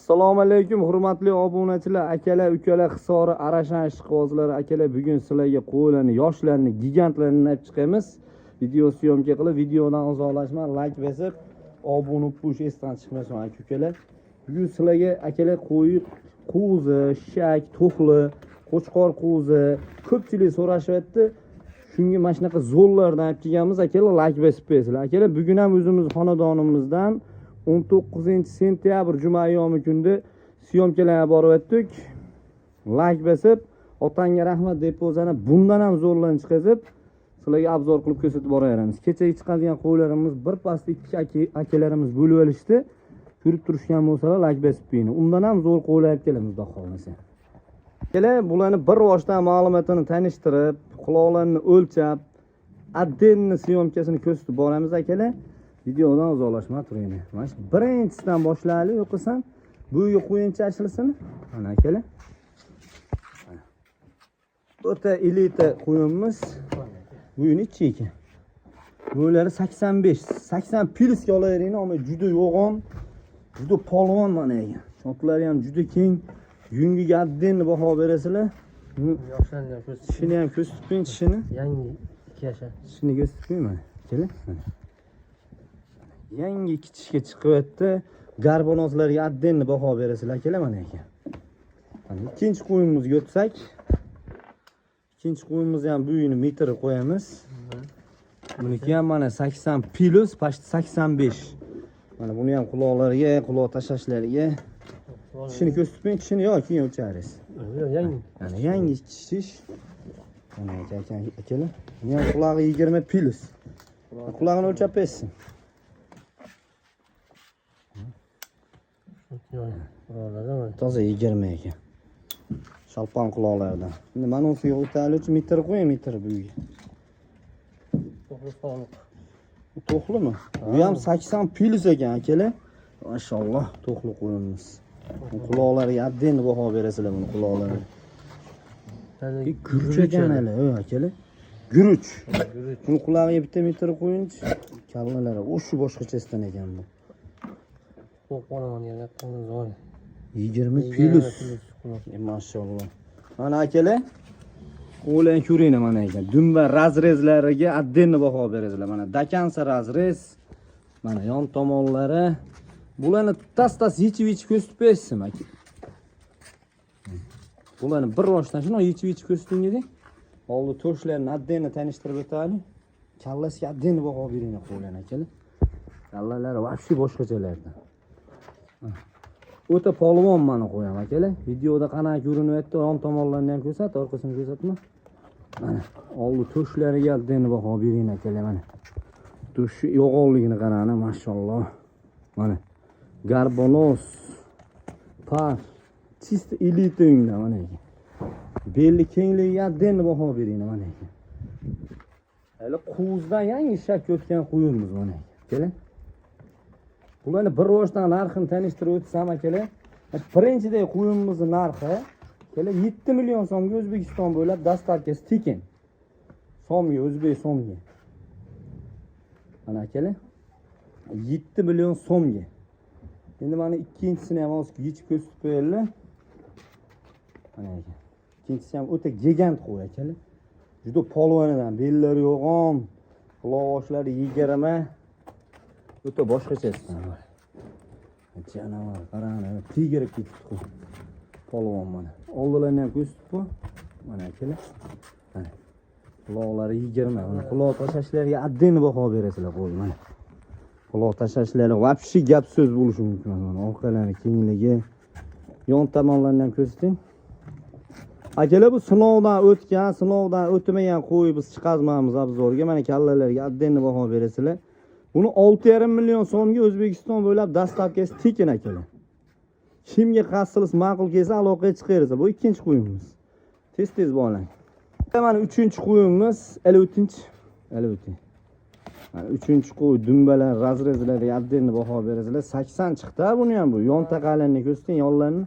Assalomu alaykum hurmatli obunachilar, akalar, ukalar, Hisori, Arashan ishqibozlari, akalar, bugun sizlarga qo'ylarni, yoshlarni, gigantlarni olib chiqamiz. Video syomka qilib, videodan uzoqlashmay, like bosib, obuna bo'lish esdan chiqmasin aka-ukalar. Bugun sizlarga akalar qo'y qo'zi, shak, to'qli, qo'chqor qo'zi ko'pchilik so'rashyapti. Shunga mana shunaqa zo'llardan olib kelganmiz, akalar, like bosib qo'yasizlar. Akalar, bugun ham o'zimiz xonadonimizdan 19-sentyabr juma yomi kunda syomkalarga borib o'tdik. Like bosib, otangga rahmat deb o'zana bundan ham zo'rlarni chiqazib, sizlarga obzor qilib ko'rsatib boraveramiz. Kechaga chiqadigan qo'ylarimiz bir pastda ikki akalarimiz bo'lib olishdi. Ko'rib turishgan bo'lsalar, like bosib qo'ying. Undan ham zo'r qo'ylar olib kelamiz, xudo xolasa. Kelar, bularni bir boshdan ma'lumotini tanishtirib, quloqlarini o'lchab, addenni syomkasini ko'rsatib boramiz akalar. Videodan uzoqlashmay turinglar. Mana shu birinchisidan boshlaylik, o'qisam, bu yerga qo'yincha ashlasini. Mana akalar. O'ta elita qo'yimiz. Buyini cheki. Bo'lari 85, 80 plyusga olaveringlar, ammo juda yo'g'on, juda polvon mana ekan. Shotlari ham juda keng. Yungiga addenni baho berasizlar. Yoshlarni ham ko'rsatib. Shuni ham ko'rsatib qo'ying, tishini. Yangi 2 yashar. Shuni ko'rsatib qo'ying mana. Keling. Yangi kichishga chiqyapti. Garbonozlarga addenni baho berasizlar, akalar, mana ekan. Mana ikkinchi qo'yimizga o'tsak, ikkinchi qo'yimizni ham buyini metr qo'yamiz. Buniki ham mana 80 plus, pashti 85. Mana buni ham quloqlariga, quloq tashlashlariga. Tishini ko'rsatib qo'ying, tishini yo'q, keyin o'lcharsiz. Yangi. Mana yangi kishish. Mana akalar. Buni ham qulog'i 20 plus. Qulog'ini o'lchab bersin. Toza 20 ekan. Shalpon quloqlardan. Endi mana usiga o'talichi metr qo'ying, metr buyiga. To'qlimi? Bu ham 80 plus ekan, akalar. Mashalloh, to'qli qo'yimiz. Quloqlariga addenni baho berasizlar buni quloqlariga. Guruch ekan hali, akalar. Guruch. Buni qulog'iga bitta metr qo'yinchi, kallalari o'sha boshqachasidan ekan bu. Qo'qonaman yana zo'r. 20 plus. Mashalloh. Mana akalar, qo'ylarni ko'ringlar mana ekan. Dumba razrezlariga addenni baho berasizlar. Mana dakansa razrez. Mana yon tomonlari. Bularni tas-tas yechib-yechib ko'rsatib bersin aka. Bularni bir boshdan shuni yechib-yechib ko'rsatinglar. Oldi to'shlarni addenni tanishtirib o'taylik. Kallasiga addenni baho beringlar qo'ylarni akalar. Kallalari vobshe boshqachalardan. O'ta polvon mana qo'yam akalar. Videoda qanaqa ko'rinyapti, yon tomonlarini ham ko'rsat, orqasini ko'rsatma. Mana oldi to'shlariga addenni baho bering akalar mana. To'shi yo'g'onligini qarang, mashalloh. Mana garbonoz, par, chista elita o'ngda mana ekan. Belli kengligiga addenni baho bering mana ekan. Hali qo'zdan yangi shak o'tgan qo'yimiz mana ekan. Keling. Bularni bir boshdan narxini tanishtirib o'tsam akalar. Birinchidagi qo'yimimizning narxi kelar 7 million so'mga O'zbekiston bo'ylab dastavkasi tekin. So'mga, o'zbek so'mga. Mana akalar 7 million so'mga. Endi mana ikkinchisini ham hozir yechib ko'rsatib qo'yaylar. Mana ekan. Ikkinchisi ham o'ta gigant qo'y akalar. Juda polvonidan, bellari yo'g'on, quloqoshlari 20. O'ta boshqachasidan. Janavar, qarang, tigirib ketibdi. Polvon mana. Oldilarini ham ko'rsatib qo'y. Mana akalar. Mana. Quloqlari 20. Mana quloq tashlashlariga addenni baho berasizlar qo'y mana. Quloq tashlashlari vobshe gap so'z bo'lishi mumkin. Mana orqalari kengligi, yon tomonlarini ham ko'rsating. Akalar, bu sinovdan o'tmagan qo'y biz chiqazmaymiz obzorga. Mana kallalariga addenni baho berasizlar. Buni 6,5 million so'mga O'zbekiston bo'ylab dastavkasi tekin akalar. Kimga qasdingiz ma'qul kelsa aloqaga chiqaverasiz. Bu ikkinchi qo'yimiz. Tez-tez bo'ling. Mana uchinchi qo'yimiz, o'ting. Mana uchinchi qo'y dumbalar, razrezlarga addenni baho berasizlar. 80 chiqdi buni ham bu. Yon taqalarini ko'rsating, yonlarni.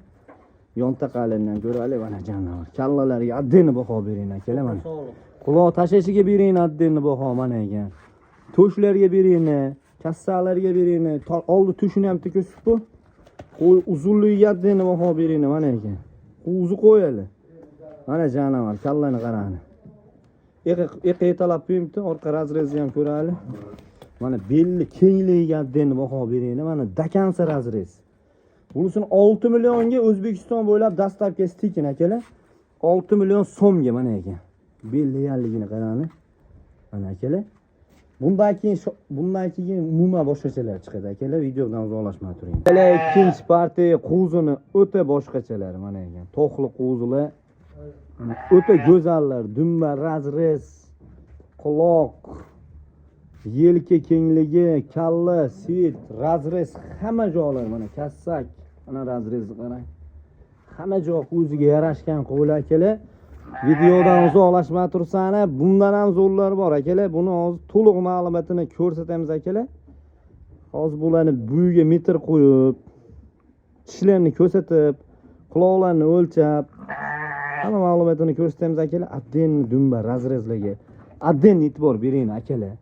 Yon taqalarini ham ko'raylik mana janavar. Kallalariga addenni baho bering akalar mana. Quloq tashlashiga bering addenni baho mana ekan. To'shlarga beringni, kassalarga beringni, oldi tushini ham ko'rsatib qo'y. Qo'y uzunligiga adeni baho bering mana ekan. O'zi qo'yali. Mana janavar kallani qarani. Eqi talab qo'yibdi, orqa razrezni ham ko'rali. Mana belli kengligiga adeni baho bering. Mana dakansa razrez. Bunisini 6 millionga O'zbekiston bo'ylab dastavkasi tekin akalar. 6 million so'mga mana ekan. Belliganligini qarani. Mana akalar. Bundan keyin umuman boshqachalar chiqadi akalar. Videodan uzoqlashmay turing. Akalar ikkinchi partiya qo'zini o'ta boshqachalari mana ekan. To'qli qo'zilar. O'ta go'zallar, dumba, razrez, quloq, yelka kengligi, kalla, svet, razrez hamma joylar mana kassak, mana razrezni qarang. Hamma joy o'ziga yarashgan qo'ylar akalar. Videodan uzoqlashmay tursani, bundan ham zo'rlar bor akalar. Buni hozir to'liq ma'lumotini ko'rsatamiz akalar. Hozir bularni bo'yiga metr qo'yib, tishlarni ko'rsatib, quloqlarni o'lchab, hamma ma'lumotini ko'rsatamiz akalar. Adden dumba razrezlarga adden e'tibor bering akalar.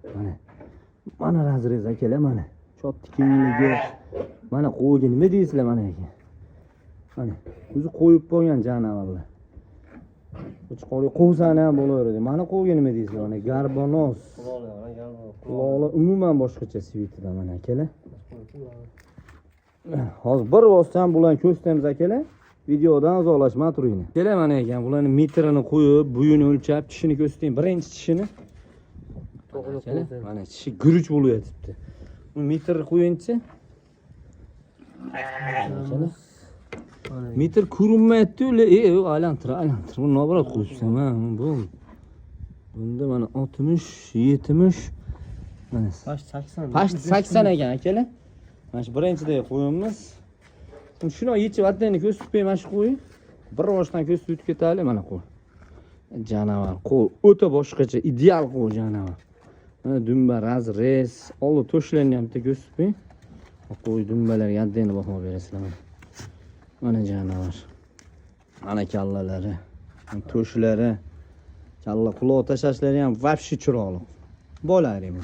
Mana razrez akalar mana. Chotdi kengligi. Mana qo'yga nima deysizlar mana ekan. Mana o'zi qo'yib qo'ygan janavarlar. Uchiqori qo'zani ham bo'laveradi. Mana qo'yga nima deysizlar? Mana garbonos. Quloqlar umuman boshqacha svitida mana akalar. Hozir bir vosdan bularni ko'rsatamiz akalar. Videodan uzoqlashmay turing. Kelar mana ekan, bularni metrini qo'yib, bo'yini o'lchab, tishini ko'rsating. Birinchi tishini. Mana tishi guruch bo'lib yotibdi. Bu metrni qo'yingchi. Metr ko'rinmayapti, aylantir. Buni nobrat qo'yibsan, mana bu. Bunda mana 60, 70 mana 80. Past 80 ekan akalar. Mana shu birinchidagi qo'yimiz. Shuni yechib atdeni ko'rsatib mana shu qo'y. Bir boshdan ko'rsatib o'tib ketaylik mana qo'y. Janavar qo'y o'ta boshqacha, ideal qo'y janavar. Mana dumba razrez, oldi to'shlarni ham bitta ko'rsatib qo'y dumbalarga atdeni baho berasizlar. Mana janavar. Mana kallalari, to'shlari, kalla quloq tashlashlari ham vobshe chiroyli. Bo'lari bu.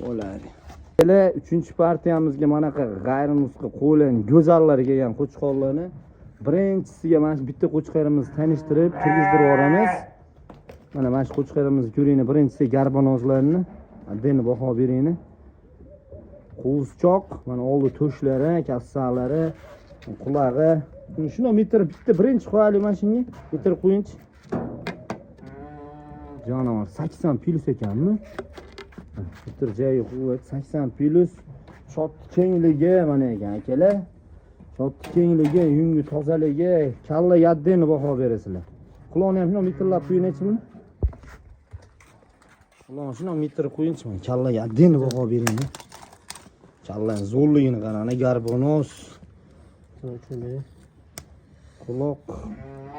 Bo'lari. Kelar 3-partiyamizga manaqa g'ayrinusqa qo'ylan go'zallar kelgan qo'chqorlarni birinchisiga mana shu bitta qo'chqorimizni tanishtirib, kirgizdirib yuboramiz. Mana shu qo'chqorimizni ko'ringlar, birinchisi garbonozlarni, adeni baho beringlar. Qo'zchoq, mana oldi to'shlari, kassalari, qulog'i. Shuni metr bitta birinchi qo'yaylik mana shunga. Metr qo'yinchi. Janavar 80 plus ekanmi? Metr joyi quvvat 80 plus. Shot kengligi mana ekan akalar. Shot kengligi, yungi tozaligi, kalla yaddeni baho berasizlar. Quloqni ham shuni metrlab qo'yingchi. Quloqni shuni metr qo'yinchi, kalla yaddeni baho bering. Kalla zo'rligini qarang, garbonos. Quloq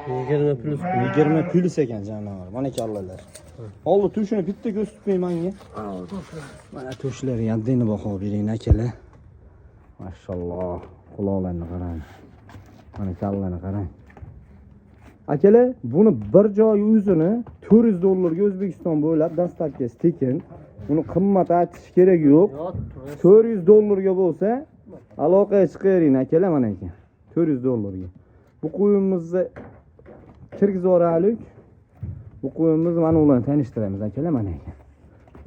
20 plus ekan janavar. Mana kallalar. Oldi tushini bitta ko'rsatib menga. Mana to'shlari yaddeni baho bering akalar. Mashalloh. Quloqlarni qarang. Mana kallani qarang. Akalar, buni bir joyi o'zini $400 ga O'zbekiston bo'ylab dastavkasi tekin. Buni qimmat aytish kerak yo'q. $400 ga bo'lsa, aloqaga chiqaring akalar mana ekan. $400 ga. Bu qo'yimizni kirgizib yuboraylik. Bu qo'yimizni mana ularni tanishtiramiz akalar mana ekan.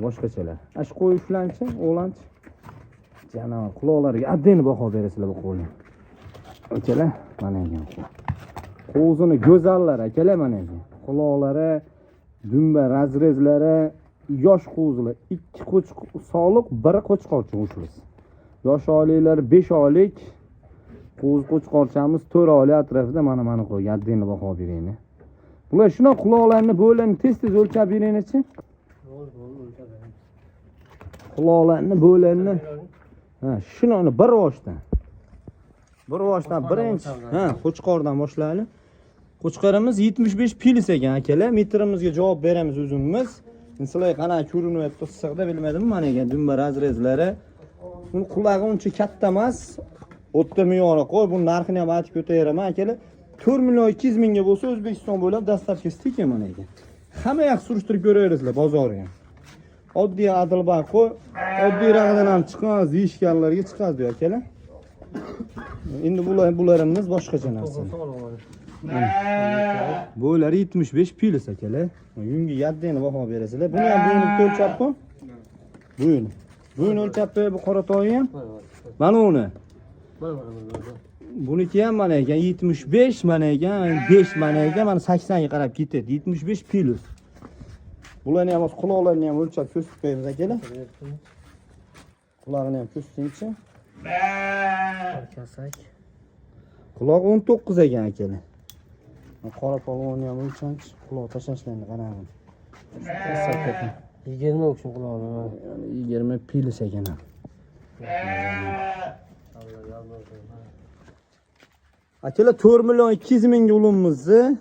Boshqachalar. Shu qo'y ushlanchi, o'g'lanchi. Janavar quloqlariga adeni baho berasizlar bu qo'yni. Akalar mana ekan. Qo'zini go'zallar akalar mana ekan. Quloqlari, dumba razrezlari, yosh qo'zilar. 2 qo'chq soliq, 1 qo'chqorcha ushlaysiz. Yosh oyliklar 5 oylik. Qo'z qo'chqorchamiz 4 oylik atrofida mana qo'ygan adeni baho beringlar. Bular shuna quloqlarni bo'ylarini tez o'lchab beringchi. Quloqlarni bo'ylarini shuni bir boshdan. Birinchi, qo'chqordan boshlaylik. Qo'chqorimiz 75 plus ekan akalar. Metrimizga javob beramiz o'zimiz. Sizlar qanaqa ko'rinyapti, issiqda bilmadim, mana ekan dumba razrezlari. Bu qulog'i uncha katta emas. O'tta me'yori qo'y, bu narxini ham aytib ko'taraman akalar. 4.200.000 mingga bo'lsa O'zbekiston bo'ylab dastavkasi tekin mana ekan. Hamma yoq surishtirib ko'raverasizlar bozorni ham. Oddiy adilbay qo'y, oddiy rag'dan ham chiqamiz, deyishganlarga chiqadi akalar. Endi bularimiz boshqacha narsa. Bo'ylari 75 pilis akalar. Yungi yaddeni baho berasizlar. Buni ham bo'yni o'lchab-ku. Bo'yni. Bo'yni o'lchab bu qora toyi ham. Mana uni. Buniki ham mana ekan 75, mana ekan 5, mana ekan mana 80 ga qarab ketadi. 75 pilis. Bularni ham quloqlarini ham o'lchab ko'rsatib qo'yamiz akalar. Quloqini ham ko'rsatingchi. Kasak. Quloq 19 ekan akalar. Qora polvonni ham o'lchamchi. Quloq tashlashlarni qarang. 20 uchun qulog'i. Yani 20 pilis ekan. Akalar 4 million 200 mingga ulumimizni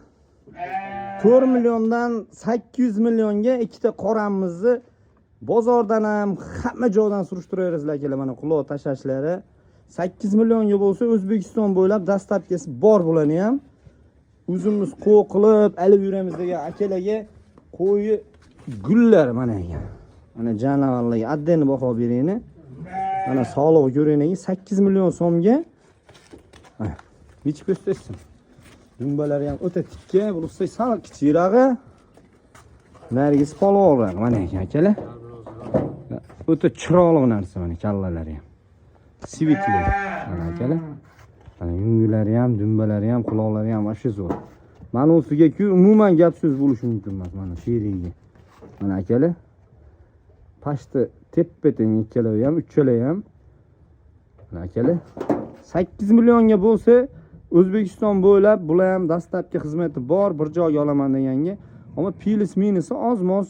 4 milliondan 800 millionga ikkita qoramizni bozordan ham hamma joydan surishtiraverasizlar akalar. Mana quloq tashlashlari 8 millionga bo'lsa O'zbekiston bo'ylab dastlabkisi bor bularni ham. O'zimiz qo'y qilib olib yuramiz degan akalarga qo'yi gullar mana ekan. Mana janavarlarga addeni baho berayni. Mana sog'lig'i ko'ringlar 8 million so'mga. Bichib ko'rsatsin. Dumbalari ham o'ta tikka, bo'lsa sal kichirog'i. Nargis polvonroq mana ekan akalar. O'ta chiroyli narsa mana kallalari ham. Sivitli mana akalar. Mana yungilari ham, dumbalari ham, quloqlari ham vashe zo'r. Mana ustiga-ku umuman gap so'z bo'lishi mumkin emas mana sheriga. Mana akalar. Pashti teppa-teng ikkalari ham, uchalari ham. Mana akalar. 8 millionga bo'lsa O'zbekiston bo'ylab bular ham dastlabki xizmati bor, bir joyga olaman deganga. Ammo pilis minusi oz-moz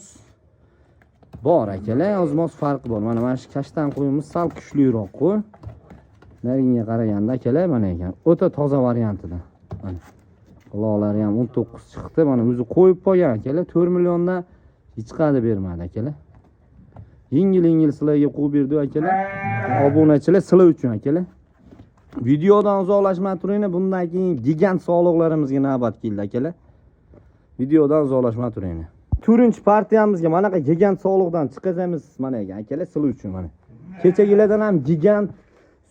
bor akalar, oz-moz farqi bor. Mana shu kashtan qo'yimiz sal kuchliroq qo'y. Naringa qaraganda akalar mana ekan. O'ta toza variantida. Mana quloqlari ham 19 chiqdi. Mana o'zi qo'yib qo'ygan akalar. 4 milliondan hech qada bermadi akalar. Yengil-yengil sizlarga qo'yib berdi akalar. Obunachilar sizlar uchun akalar. Videodan uzoqlashmay turinglar. Bundan keyin gigant sog'liqlarimizga navbat keldi akalar. Videodan uzoqlashmay turinglar. 4-partiyamizga mana bunaqa gigant sog'liqdan chiqazamiz mana ekan akalar sizlar uchun mana. Kechagilardan ham gigant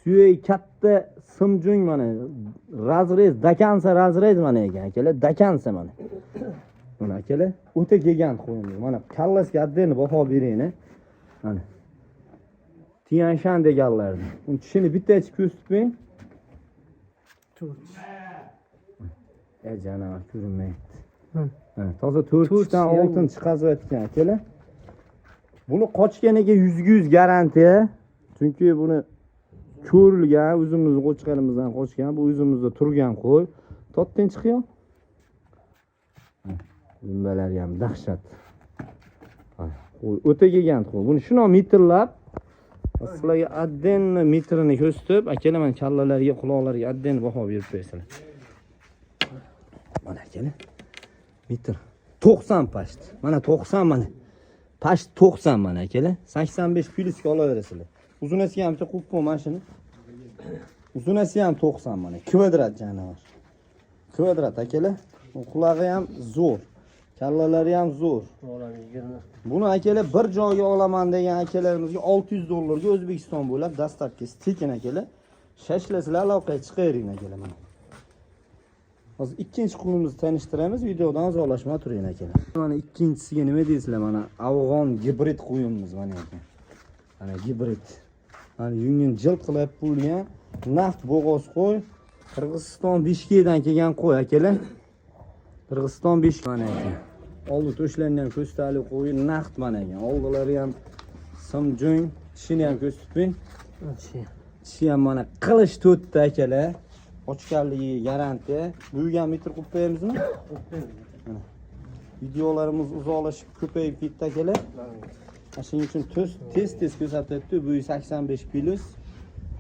suyak katta simjung mana razrez dakansa razrez mana ekan akalar. Dakansa mana. Mana akalar o'ta gigant qo'yindi. Mana kallasiga addeni baho berayni. Mana Tianshan deganlarni. Uni tishini bittachi ko'rsatib qo'ying. Janavar ko'rinmayapti. Toza 4 tishdan oltin chiqazayotgan akalar. Buni qochganiga 100% garantiya. Chunki buni ko'rilgan, o'zimizning qo'chqarimizdan qochgan, bu o'zimizda turgan qo'y. Tottin chiqyo. Dumbalari ham dahshat. Qo'y o'ta gigant qo'y. Buni shuna metrlab sizlarga adden metrini ko'rsatib, akalar mana kallalariga, quloqlariga adden baho berib qo'yasizlar. Mana akalar. Metr 90 pasht. Mana 90 mana. Pasht 90 mana akalar. 85 pilisga olaverasizlar. Uzunasi ham bitta qo'yib qo'y mashina. Uzunasi ham 90 mana. Kvadrat janavar. Kvadrat akalar. Qulog'i ham zo'r. Kallalari ham zo'r. Buni akalar bir joyga olaman degan akalarimizga $600 O'zbekiston bo'ylab dastlabki tekin akalar. Shashlasizlar aloqaga chiqaring akalar mana. Hozir ikkinchi qulimizni tanishtiramiz, videodan uzoqlashmay turing akalar. Mana ikkinchisiga nima deysizlar? Mana afg'on gibrid qo'yimiz mana ekan. Mana gibrid. Mana yungin jild qilib bo'lgan naft bo'g'oz qo'y. Qirg'iziston Bishkekdan kelgan qo'y akalar. Qirg'iziston Bishkek mana ekan. Oldi to'shlangan ko'stali qo'y naft mana ekan. Oldilari ham simjung, tishini ham ko'rsatib qo'ying. Tishi ham mana qilish to'tdi akalar. Ochganligi garantiya. Buygan metr qo'yib qo'yamizmi? Videolarimiz uzoqlashib ko'payib ketdi akalar. Shuning uchun tez ko'rsatyapti. Bu 85 plus.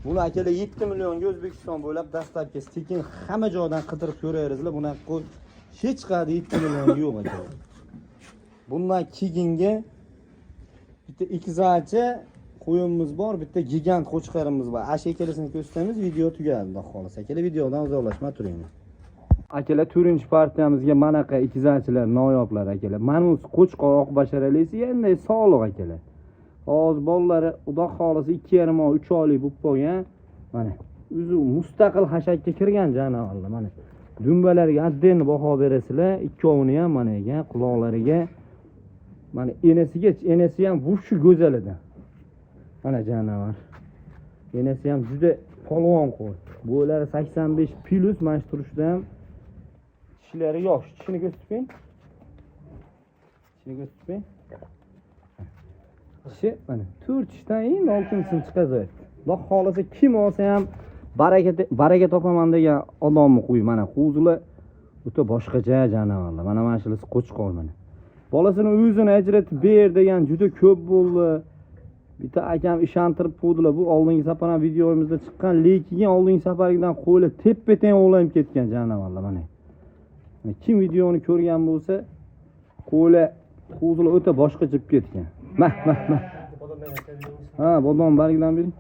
Buni akalar 7 millionga O'zbekiston bo'ylab dastlabki tekin hamma joydan qidirib ko'raverasizlar. Buni qo'y hech qanday 7 million yo'q akalar. Bundan keyingi bitta ikkizachi qo'yimiz bor, bitta gigant qo'chqarimiz bor. Ash ikkalasini ko'rsatamiz, video tugadi, xudo xolasa. Akalar videodan uzoqlashmay turinglar. Akalar 4-partiyamizga manaqa ikkizachilar noyoblar akalar. Manus qo'chqor oq basharalisi endi sog'liq akalar. Hozir bolalari xudo xolasa 2,5 oy, 3 oylik bo'lib qolgan. Mana o'zi mustaqil hashakka kirgan janavorlar mana. Dumbalarga atdeni baho berasizlar, ikkovini ham mana ekan, quloqlariga mana enasi ham vufshi go'zalidan. Mana janavar. Enasi ham juda polvon qo'y. Bo'ylari 85 plus, mana shu turishda ham tishlari yosh. Tishini ko'rsatib Tishi mana 4 tishdan endi 6-sini chiqazadi. Xudo xolasa kim olsa ham baraka topaman degan odamni qo'y. Mana qo'zilar o'ta boshqacha janavorlar. Mana shulasi qo'chqor mana. Bolasini o'zini ajratib ber degan juda ko'p bo'ldi. Bitta akam ishontirib qo'ydilar. Bu oldingi safar ham videomizda chiqqan, lekin oldingi safargidan qo'ylar teppa-teng o'g'lanib ketgan janavorlar mana. Kim videoni ko'rgan bo'lsa, qo'ylar o'ta boshqacha ketgan. Mah. Ha, bodom bargidan bering.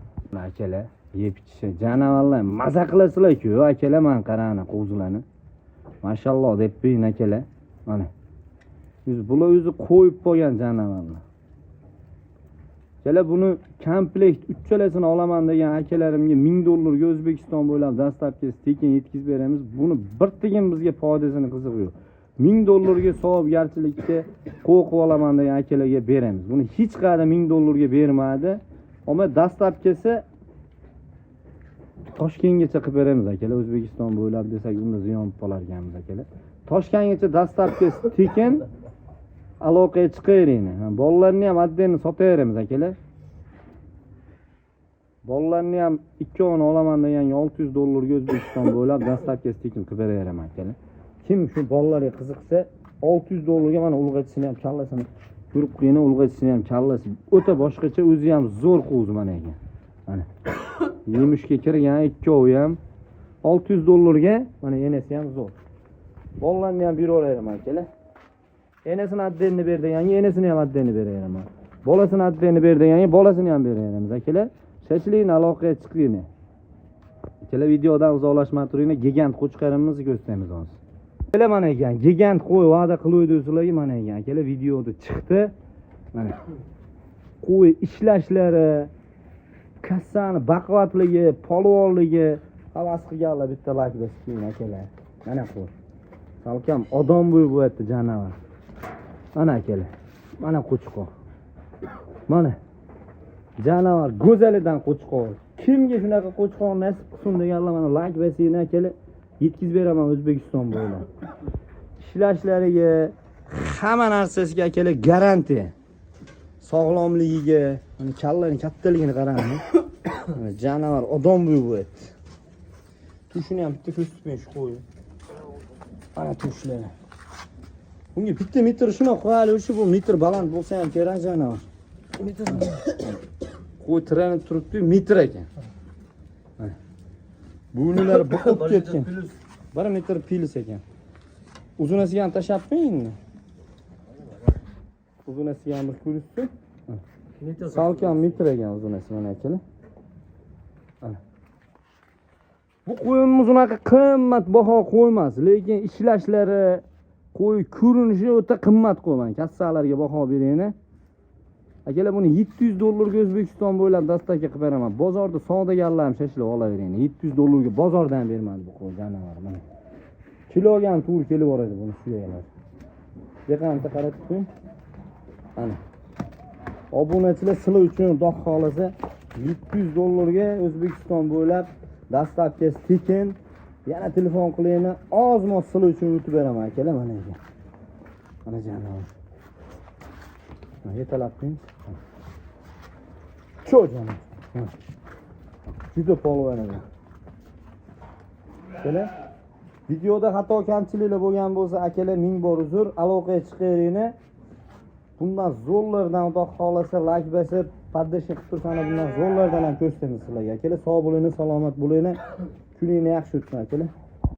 Akalar, yeb ichishi janavorlar maza qilasizlar-ku, akalar, men qarana qo'zilarni. Mashalloh deb beyin akalar. Mana. Bular o'zi qo'yib qo'ygan janavorlar. Akalar buni komplekt uchalasini olaman degan akalarimga $1000 ga O'zbekiston bo'ylab dastlabki tekin yetkazib beramiz. Buni bir tiyin bizga foydasini qizig'i yo'q. $1000 ga savobgarchilikka qo'yib olaman degan akalarga beramiz. Buni hech qada $1000 ga bermadi. Ammo dastlabkisi Toshkentgacha qilib beramiz akalar. O'zbekiston bo'ylab desak unda ziyon qolar ekanmiz akalar. Toshkentgacha dastlabkisi tekin aloqaga chiqayring. Bolalarni ham atdeni sotaveramiz akalar. Bolalarni ham ikkovini olaman degan $600 ga O'zbekiston bo'ylab dastlabkisi tekin qilib beraman akalar. Kim shu bolalarga qiziqsa $600 ga mana ulg'achisini ham kallasini ko'rib qo'ying, ulg'achisini ham kallasi o'ta boshqacha, o'zi ham zo'r qo'zi mana ekan. Mana yemishga kirgan ikkovi ham $600 ga, mana enasi ham zo'r. Bolalarni ham beraveraman akalar. Enasini atdeni ber deganga enasini ham atdeni beraman. Bolasini atdeni ber deganga bolasini ham beramiz akalar. Shashlikni aloqaga chiqing. Akalar videodan uzoqlashmay turinglar, gigant qo'chqarimizni ko'rsatamiz hozir. Akalar mana ekan, gigant qo'y va'da qiluvdi sizlarga mana ekan. Akalar videoda chiqdi. Mana qo'y ishlashlari, kassani baquvvatligi, polvonligi havas qilganlar bitta like bosing akalar. Mana qo'y. Salkam odam bo'yapti janavar. Mana akalar. Mana qo'chqor. Mana janavar go'zalidan qo'chqor. Kimga shunaqa qo'chqor nasib qilsin deganlar mana like bosing akalar. Yetkazib beraman O'zbekiston bo'ylab. Ishlashlariga, hamma narsasiga akalar garantiya. Sog'lomligiga, mana kallaning kattaligini qarang. Janavar odam bo'yapti. Tushini ham bitta ko'rsatib shu qo'yib. Mana tushlari. Bunga bitta metr shuna qo'yalishi, bu metr baland bo'lsa ham kerak janavar. Qo'y tiranib turibdi, metr ekan. Bo'yinlari buqib ketgan. 1 metr pilis ekan. Uzunasiga ham tashlabmi? Uzunasiga ham bir ko'rishdi. Salkam metr ekan uzunasi mana akalar. Bu qo'yimiz unaqa qimmat baho qo'ymas, lekin ishlashlari, qo'y ko'rinishi o'ta qimmat qo'yman. Kassalarga baho berayni. Akalar buni $700 ga O'zbekiston bo'ylab dastlabki qilib beraman. Bozorda savdogarlar ham shashilib olavering. $700 ga bozordan bermadi bu qo'y janavar mana. Kiloga ham to'g'ri kelib boradi buni suyalar. Deqanta qaratib qo'ying. Mana. Obunachilar sizlar uchun xudo xolasa $700 ga O'zbekiston bo'ylab dastlabki tekin. Yana telefon qilayni, ozmoz sizlar uchun yutib beraman akalar mana ekan. Mana janavar. Yetalab qo'ying. Cho'jana. Juda polvon ekan. Akalar, videoda xato kamchiliklar bo'lgan bo'lsa, akalar ming bor uzr, aloqaga chiqaringni. Bundan zo'rlardan xudo xolasa like bosib, poddesh qilib tursanglar, bundan zo'rlardan ham ko'rsatamiz sizlarga. Akalar, sog' bo'linglar, salomat bo'linglar. Kuningiz yaxshi o'tsin akalar.